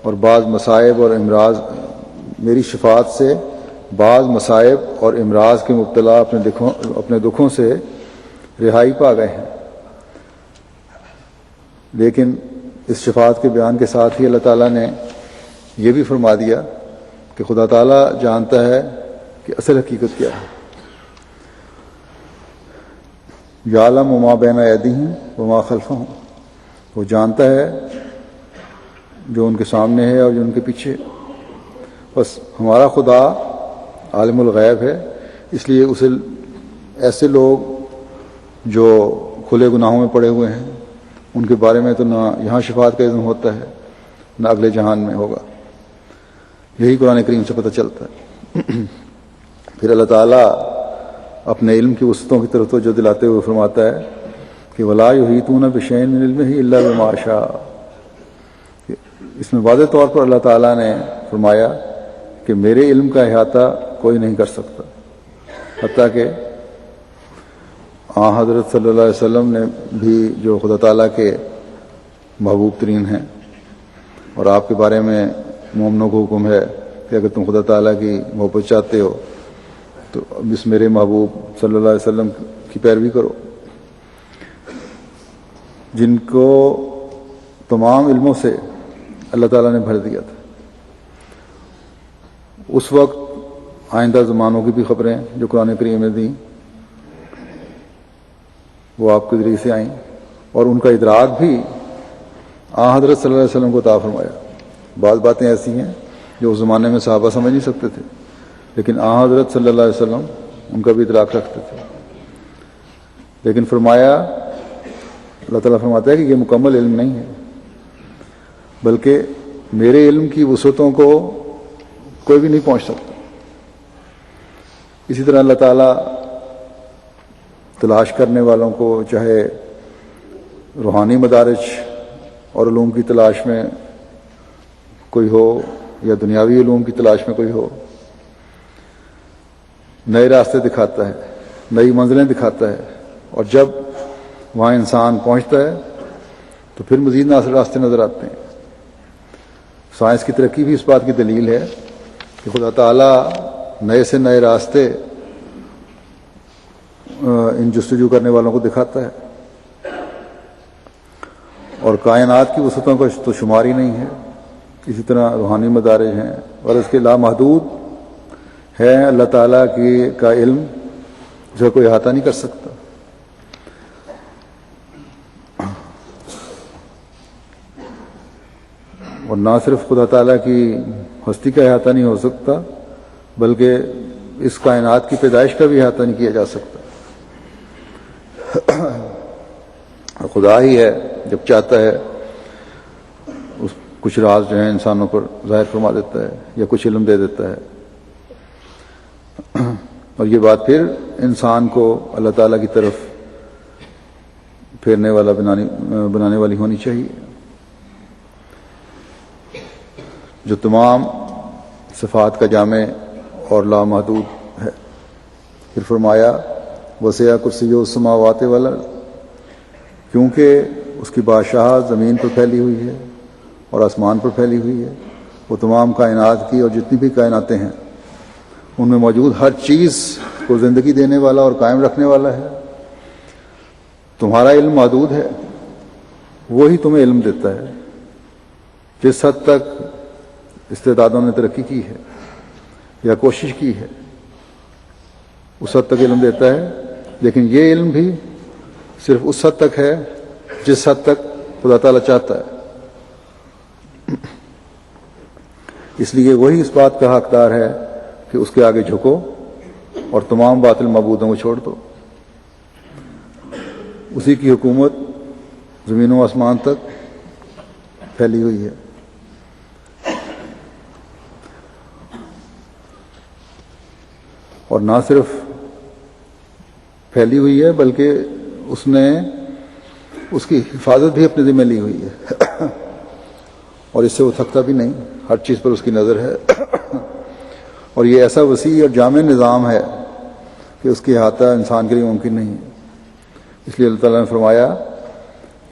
بعض مصائب اور امراض کے مبتلا اپنے دکھوں سے رہائی پا گئے ہیں۔ لیکن اس شفاعت کے بیان کے ساتھ ہی اللہ تعالیٰ نے یہ بھی فرما دیا کہ خدا تعالیٰ جانتا ہے کہ اصل حقیقت کیا ہے۔ یعلم ما بین ایدیہم وما خلفہم، وہ جانتا ہے جو ان کے سامنے ہے اور جو ان کے پیچھے ہے۔ بس ہمارا خدا عالم الغیب ہے، اس لیے اسے ایسے لوگ جو کھلے گناہوں میں پڑے ہوئے ہیں ان کے بارے میں تو نہ یہاں شفاعت کا اذن ہوتا ہے نہ اگلے جہان میں ہوگا. یہی قرآن کریم سے پتہ چلتا ہے. پھر اللہ تعالیٰ اپنے علم کی وسعتوں کی طرف توجہ دلاتے ہوئے فرماتا ہے کہ وَلَا يُحِيطُونَ بِشَيْءٍ مِّنْ عِلْمِهِ إِلَّا بِمَا شَاءَ. اس میں واضح طور پر اللہ تعالیٰ نے فرمایا کہ میرے علم کا احاطہ کوئی نہیں کر سکتا، حتیٰ کہ حضرت صلی اللہ علیہ وسلم نے بھی جو خدا تعالیٰ کے محبوب ترین ہیں، اور آپ کے بارے میں مومنوں کو حکم ہے کہ اگر تم خدا تعالیٰ کی محبت چاہتے ہو تو اس میرے محبوب صلی اللہ علیہ وسلم کی پیروی کرو، جن کو تمام علموں سے اللہ تعالیٰ نے بھر دیا تھا. اس وقت آئندہ زمانوں کی بھی خبریں جو قرآن کریم نے دیں وہ آپ کے ذریعے سے آئیں، اور ان کا ادراک بھی حضرت صلی اللہ علیہ وسلم کو عطا فرمایا. بعض باتیں ایسی ہیں جو اس زمانے میں صحابہ سمجھ نہیں سکتے تھے، لیکن حضرت صلی اللہ علیہ وسلم ان کا بھی ادراک رکھتے تھے. لیکن فرمایا، اللہ تعالیٰ فرماتا ہے کہ یہ مکمل علم نہیں ہے، بلکہ میرے علم کی وسعتوں کو کوئی بھی نہیں پہنچ سکتا. اسی طرح اللہ تعالیٰ تلاش کرنے والوں کو چاہے روحانی مدارج اور علوم کی تلاش میں کوئی ہو یا دنیاوی علوم کی تلاش میں کوئی ہو، نئے راستے دکھاتا ہے، نئی منزلیں دکھاتا ہے، اور جب وہاں انسان پہنچتا ہے تو پھر مزید راستے نظر آتے ہیں. سائنس کی ترقی بھی اس بات کی دلیل ہے کہ خدا تعالیٰ نئے سے نئے راستے ان جستجو کرنے والوں کو دکھاتا ہے، اور کائنات کی وسعتوں کا تو شمار ہی نہیں ہے. اسی طرح روحانی مدارج ہیں، اور اس کے لامحدود ہے اللہ تعالیٰ کا علم جو کوئی احاطہ نہیں کر سکتا. اور نہ صرف خدا تعالیٰ کی ہستی کا احاطہ نہیں ہو سکتا، بلکہ اس کائنات کی پیدائش کا بھی احاطہ نہیں کیا جا سکتا. خدا ہی ہے جب چاہتا ہے کچھ راز جو ہیں انسانوں پر ظاہر فرما دیتا ہے یا کچھ علم دے دیتا ہے، اور یہ بات پھر انسان کو اللہ تعالیٰ کی طرف پھیرنے والا بنانے والی ہونی چاہیے، جو تمام صفات کا جامع اور لامحدود ہے. پھر فرمایا وسع کرسیہ السماوات والارض، کیونکہ اس کی بادشاہت زمین پر پھیلی ہوئی ہے اور آسمان پر پھیلی ہوئی ہے. وہ تمام کائنات کی اور جتنی بھی کائناتیں ہیں ان میں موجود ہر چیز کو زندگی دینے والا اور قائم رکھنے والا ہے. تمہارا علم محدود ہے، وہی تمہیں علم دیتا ہے. جس حد تک استعدادوں نے ترقی کی ہے یا کوشش کی ہے اس حد تک علم دیتا ہے، لیکن یہ علم بھی صرف اس حد تک ہے جس حد تک خدا تعالیٰ چاہتا ہے. اس لیے وہی اس بات کا حقدار ہے کہ اس کے آگے جھکو اور تمام باطل معبودوں کو چھوڑ دو. اسی کی حکومت زمین و آسمان تک پھیلی ہوئی ہے. اور نہ صرف پھیلی ہوئی ہے بلکہ اس نے اس کی حفاظت بھی اپنے ذمہ لی ہوئی ہے، اور اس سے وہ تھکتا بھی نہیں. ہر چیز پر اس کی نظر ہے، اور یہ ایسا وسیع اور جامع نظام ہے کہ اس کی احاطہ انسان کے لیے ممکن نہیں ہے. اس لیے اللہ تعالیٰ نے فرمایا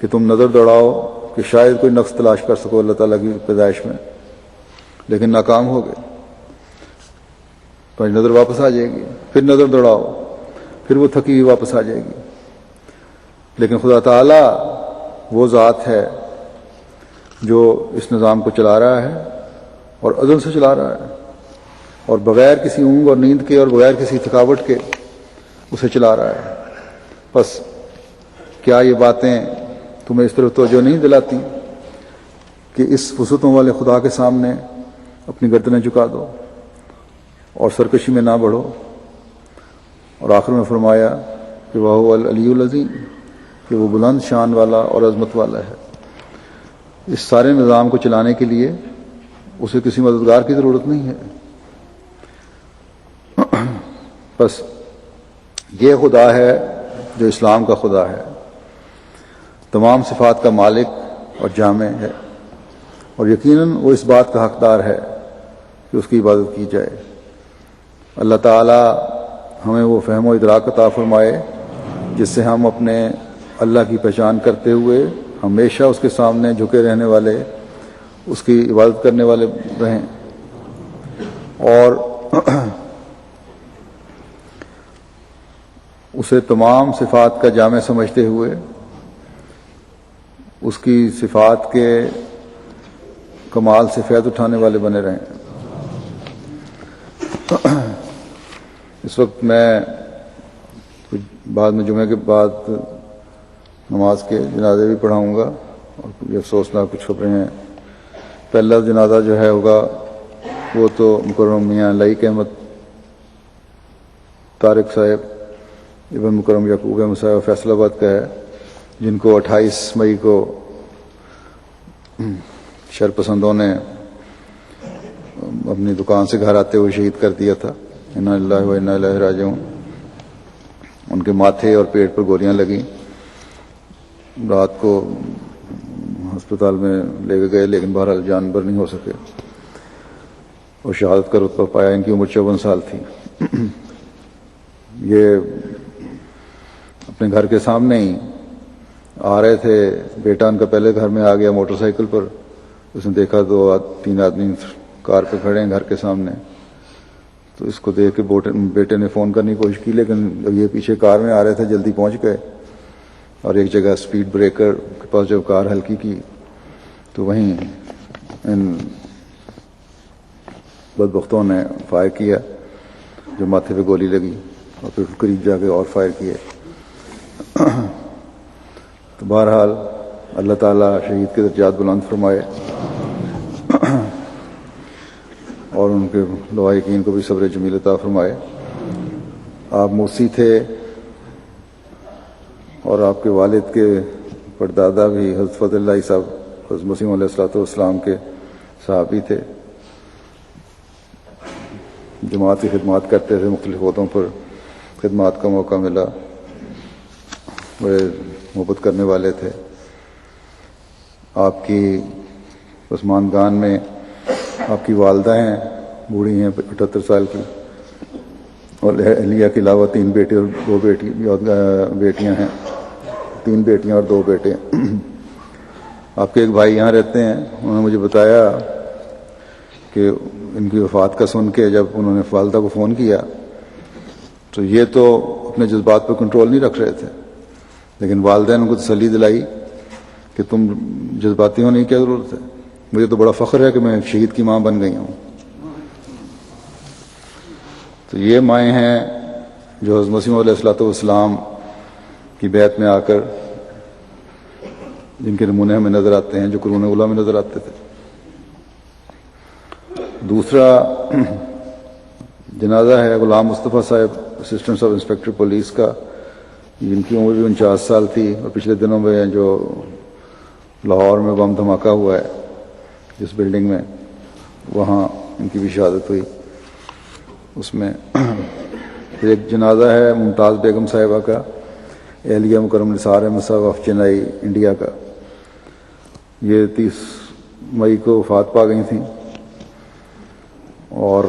کہ تم نظر دوڑاؤ کہ شاید کوئی نقص تلاش کر سکو اللہ تعالیٰ کی پیدائش میں، لیکن ناکام ہو گئے. تو نظر واپس آ جائے گی، پھر نظر دوڑاؤ، پھر وہ تھکی ہوئی واپس آ جائے گی. لیکن خدا تعالیٰ وہ ذات ہے جو اس نظام کو چلا رہا ہے اور عدل سے چلا رہا ہے، اور بغیر کسی اونگ اور نیند کے اور بغیر کسی تھکاوٹ کے اسے چلا رہا ہے. بس کیا یہ باتیں تمہیں اس طرف توجہ نہیں دلاتی کہ اس وسعتوں والے خدا کے سامنے اپنی گردنیں جھکا دو اور سرکشی میں نہ بڑھو اور آخر میں فرمایا کہ وہ العلی العظیم، کہ وہ بلند شان والا اور عظمت والا ہے۔ اس سارے نظام کو چلانے کے لیے اسے کسی مددگار کی ضرورت نہیں ہے۔ بس یہ خدا ہے جو اسلام کا خدا ہے، تمام صفات کا مالک اور جامع ہے، اور یقیناً وہ اس بات کا حقدار ہے کہ اس کی عبادت کی جائے۔ اللہ تعالی ہمیں وہ فہم و ادراک عطا فرمائے جس سے ہم اپنے اللہ کی پہچان کرتے ہوئے ہمیشہ اس کے سامنے جھکے رہنے والے، اس کی عبادت کرنے والے رہیں، اور اسے تمام صفات کا جامع سمجھتے ہوئے اس کی صفات کے کمال سے فیض اٹھانے والے بنے رہیں۔ اس وقت میں بعد میں جمعے کے بعد نماز کے جنازے بھی پڑھاؤں گا، اور یہ افسوسناک کچھ خبریں ہیں۔ پہلا جنازہ جو ہے ہوگا وہ تو مکرم میاں لائق احمد طارق صاحب ابن مکرم یعقوب احمد صاحب فیصل آباد کا ہے، جن کو 28 مئی کو شرپسندوں نے اپنی دکان سے گھر آتے ہوئے شہید کر دیا تھا۔ انا للہ و انا الیہ راجعون۔ ان کے ماتھے اور پیٹ پر گولیاں لگیں، رات کو ہسپتال میں لے کے گئے لیکن بہرحال جانبر نہیں ہو سکے اور شہادت کا رتبہ پایا۔ ان کی عمر 54 سال تھی۔ یہ اپنے گھر کے سامنے ہی آ رہے تھے، بیٹا ان کا پہلے گھر میں آ گیا موٹر سائیکل پر، اس نے دیکھا 2-3 آدمی کار پہ کھڑے ہیں گھر کے سامنے، تو اس کو دیکھ کے بیٹے نے فون کرنے کی کوشش کی، لیکن یہ پیچھے کار میں آ رہے تھے، جلدی پہنچ گئے، اور ایک جگہ سپیڈ بریکر کے پاس جب کار ہلکی کی تو وہیں ان بدبختوں نے فائر کیا، جو ماتھے پہ گولی لگی، اور پھر قریب جا کے اور فائر کیے۔ تو بہرحال اللہ تعالیٰ شہید کے درجات بلند فرمائے، اور ان کے لواحقین کو بھی صبر جمیل عطا فرمائے۔ آپ موسی تھے، اور آپ کے والد کے پردادا بھی حضرت فضل اللہ صاحب حضرت مسیح علیہ الصلوۃ والسلام کے صحابی تھے، جماعت کی خدمات کرتے تھے، مختلف عہدوں پر خدمات کا موقع ملا، بڑے محبت کرنے والے تھے۔ آپ کی عثمان گان میں آپ کی والدہ ہیں، بوڑھی ہیں 78 سال کی، اور اہلیہ کے علاوہ 3 بیٹے اور 2 بیٹیاں ہیں، 3 بیٹیاں اور 2 بیٹے۔ آپ کے ایک بھائی یہاں رہتے ہیں، انہوں نے مجھے بتایا کہ ان کی وفات کا سن کے جب انہوں نے والدہ کو فون کیا تو یہ تو اپنے جذبات پر کنٹرول نہیں رکھ رہے تھے، لیکن والدہ نے ان کو تسلی دلائی کہ تم جذباتی ہونے کی کیا ضرورت ہے، مجھے تو بڑا فخر ہے کہ میں شہید کی ماں بن گئی ہوں۔ تو یہ مائیں ہیں جو حضرت مسیح علیہ الصلوۃ والسلام کی بیعت میں آ کر جن کے نمونے ہمیں نظر آتے ہیں، جو قرون اولیٰ میں نظر آتے تھے۔ دوسرا جنازہ ہے غلام مصطفیٰ صاحب، اسسٹنٹ سب انسپکٹر پولیس کا، جن کی عمر بھی 49 سال تھی، اور پچھلے دنوں میں جو لاہور میں بم دھماکہ ہوا ہے جس بلڈنگ میں، وہاں ان کی بھی شہادت ہوئی۔ اس میں پھر ایک جنازہ ہے ممتاز بیگم صاحبہ کا، اہلیہ مکرم نثار احمد صاحب آف چنئی انڈیا کا۔ یہ 30 مئی کو وفات پا گئی تھیں، اور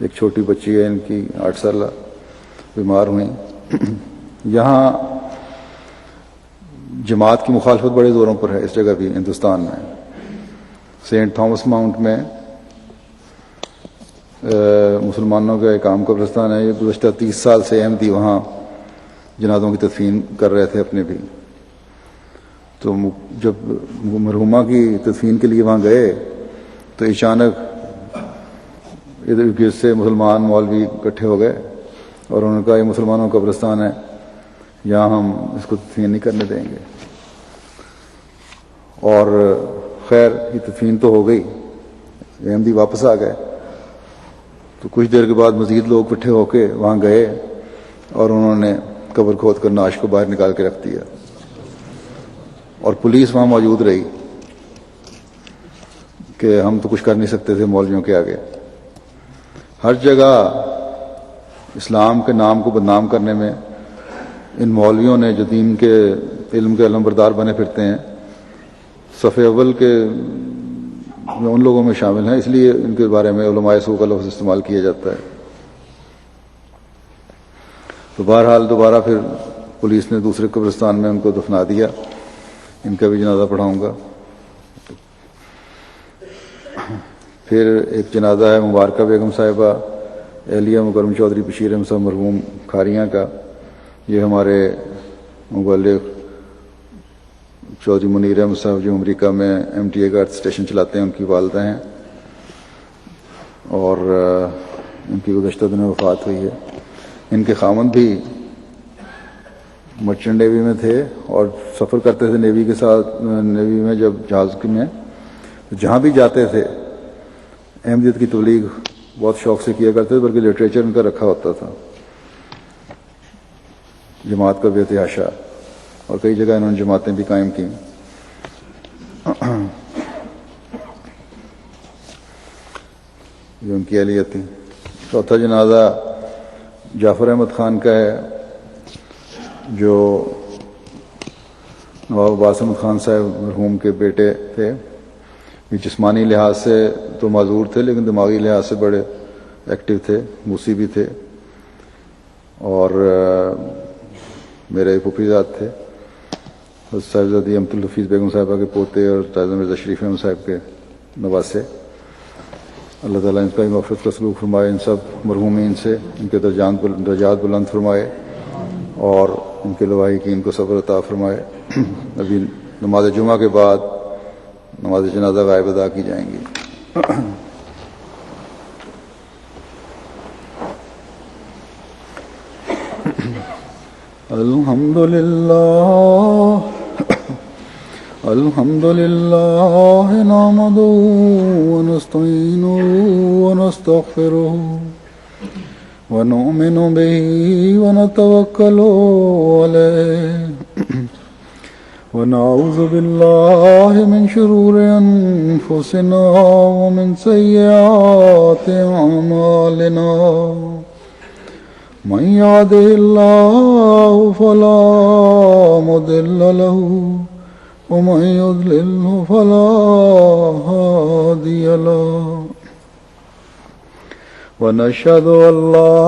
ایک چھوٹی بچی ہے ان کی 8 سالہ، بیمار ہوئیں۔ یہاں جماعت کی مخالفت بڑے زوروں پر ہے، اس جگہ بھی ہندوستان میں سینٹ تھامس ماؤنٹ میں مسلمانوں کا ایک عام قبرستان ہے۔ یہ گزشتہ 30 سال سے احمدی وہاں جنازوں کی تدفین کر رہے تھے اپنے بھی۔ تو جب مرحومہ کی تدفین کے لیے وہاں گئے تو اچانک ادھر گرد سے مسلمان مولوی اکٹھے ہو گئے، اور انہوں نے کہا یہ مسلمانوں کا قبرستان ہے، یہاں ہم اس کو تدفین نہیں کرنے دیں گے۔ اور خیر یہ تدفین تو ہو گئی، احمدی واپس آ گئے۔ تو تو کچھ دیر کے بعد مزید لوگ اکٹھے ہو کے وہاں گئے اور انہوں نے قبر کھود کر نعش کو باہر نکال کے رکھ دیا، اور پولیس وہاں موجود رہی کہ ہم تو کچھ کر نہیں سکتے تھے مولویوں کے آگے۔ ہر جگہ اسلام کے نام کو بدنام کرنے میں ان مولویوں نے جو دین کے علم کے علمبردار بنے پھرتے ہیں، صف اول کے ان لوگوں میں شامل ہیں، اس لیے ان کے بارے میں علماء سوء کا لفظ استعمال کیا جاتا ہے۔ تو بہرحال دوبارہ پھر پولیس نے دوسرے قبرستان میں ان کو دفنا دیا۔ ان کا بھی جنازہ پڑھاؤں گا۔ پھر ایک جنازہ ہے مبارکہ بیگم صاحبہ اہلیہ مکرم چودھری بشیر احمد صاحب مرحوم کھاریاں کا۔ یہ ہمارے مبلغ چودھری منیر احمد صاحب جو امریکہ میں MTA کا ارتھ اسٹیشن چلاتے ہیں، ان کی والدہ ہیں، اور ان کی گزشتہ دنوں وفات ہوئی ہے۔ ان کے خامند بھی مرچنٹ نیوی میں تھے اور سفر کرتے تھے نیوی کے ساتھ، نیوی میں جب جہاز میں جہاں بھی جاتے تھے احمدیت کی تبلیغ بہت شوق سے کیا کرتے تھے، بلکہ لٹریچر ان کا رکھا ہوتا تھا، جماعت کا بے تحاشا، اور کئی جگہ انہوں نے جماعتیں بھی قائم کی۔ یہ ان کی اہلیت تھی۔ چوتھا جنازہ جعفر احمد خان کا ہے، جو نواب عباس احمد خان صاحب مرحوم کے بیٹے تھے۔ یہ جسمانی لحاظ سے تو معذور تھے، لیکن دماغی لحاظ سے بڑے ایکٹیو تھے، موسی بھی تھے، اور میرے پھوپھی زاد تھے، صاحبزادی امت الحفیظ بیگم صاحبہ کے پوتے اور تائزہ مرزا شریف احمد صاحب کے نواسے۔ اللہ تعالیٰ ان کا مغفرت کا سلوک فرمائے، ان سب مرحومین سے ان کے درجات بلند فرمائے، اور ان کے لواحقین کو صبر عطا فرمائے۔ ابھی نماز جمعہ کے بعد نماز جنازہ غائب ادا کی جائیں گی۔ الحمد للہ نحمدہ ونستعینہ ونستغفرہ ونؤمن بہ ونتوکل علیہ ونعوذ باللہ من شرور انفسنا ومن سیئات اعمالنا من يهده الله فلا مضل له ومن يضلله فلا هادي له ونشهد أن لا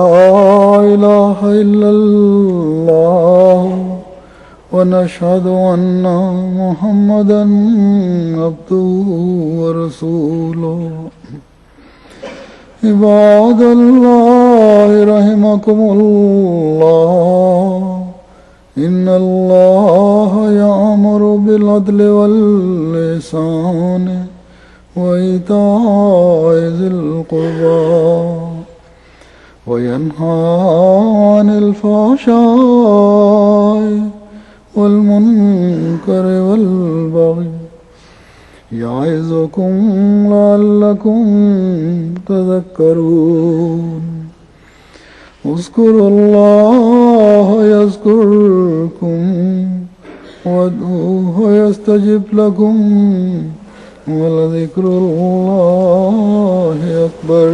إله إلا الله ونشهد أن محمدا عبده ورسوله عباد الله رحمكم الله إن الله يأمر بالعدل والإحسان وإيتاء ذي القربى وينهى عن الفحشاء والمنكر والبغي يعظكم لعلكم تذكرون اذكروا الله يذكركم وادعوه يستجب لكم ولذكر الله أكبر۔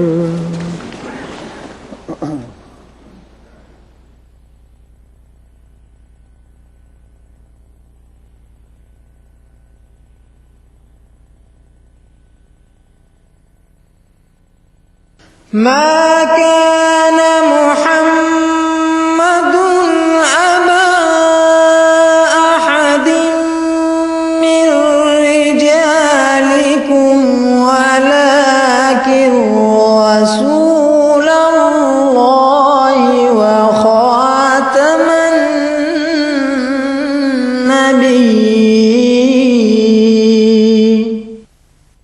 ما كان